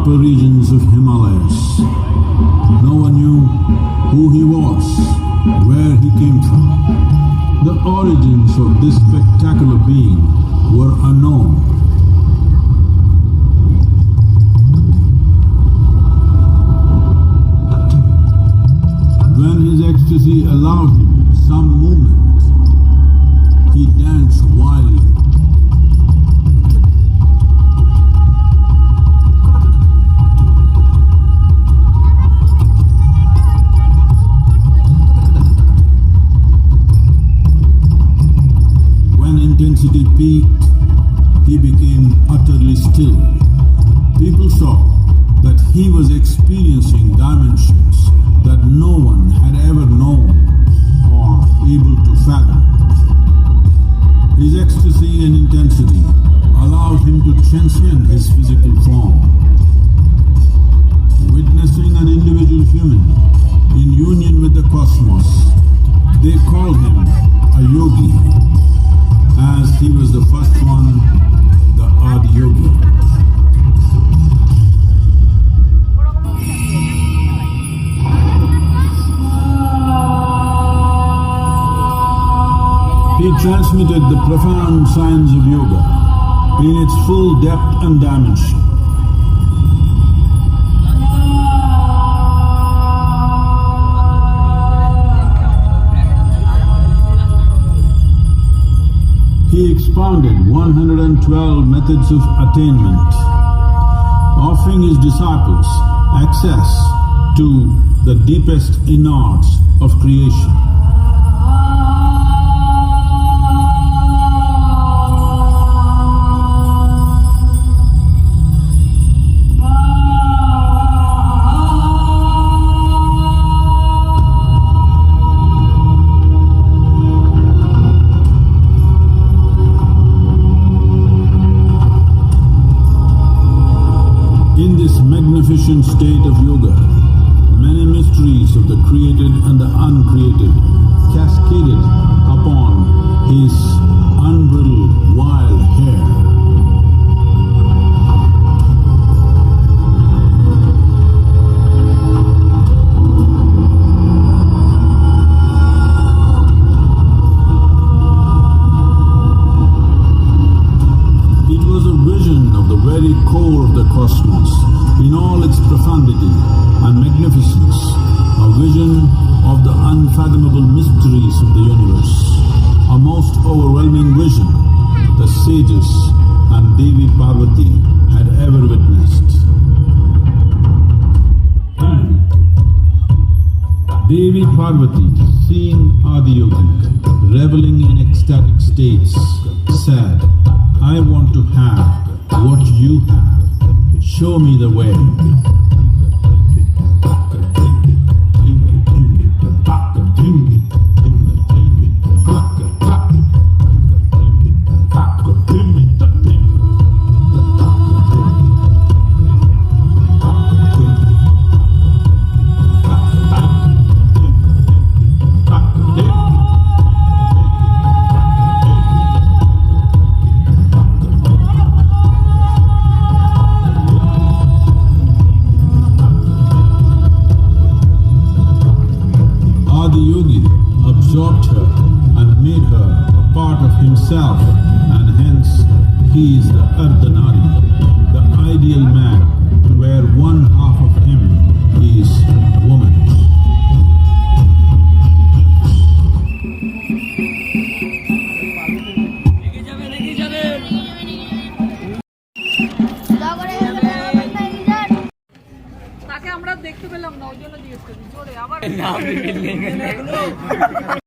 upper regions of Himalayas. No one knew who he was, where he came from. The origins of this spectacular being were unknown. When his ecstasy allowed him some movement, he danced wildly. When intensity peaked, he became utterly still. People saw that he was experiencing dimensions that no one had ever known or able to fathom. His ecstasy and intensity allowed him to transcend his physical form. Witnessing an individual human in union with the cosmos, they called him a yogi, as he was the first one, the Adiyogi. He transmitted the profound science of yoga in its full depth and dimension. He expounded 112 methods of attainment, offering his disciples access to the deepest innards of creation. In this magnificent state of yoga, many mysteries of the created and the uncreated cascaded upon his unbridled wild hair. It was a vision of the very core of the cosmos, in all its profundity and magnificence, a vision of the unfathomable mysteries of the universe, a most overwhelming vision the sages and Devi Parvati had ever witnessed. Devi Parvati, seeing Adiyogi reveling in ecstatic states, said, "I want to have what you have. Show me the way." Adiyogi absorbed her and made her a part of himself, and hence he is the Ardhanari, the ideal man, where one half of him is woman. তাকে আমরা দেখতে পেলাম না, ওই জন্য জিজ্ঞেস করি জোরে আবার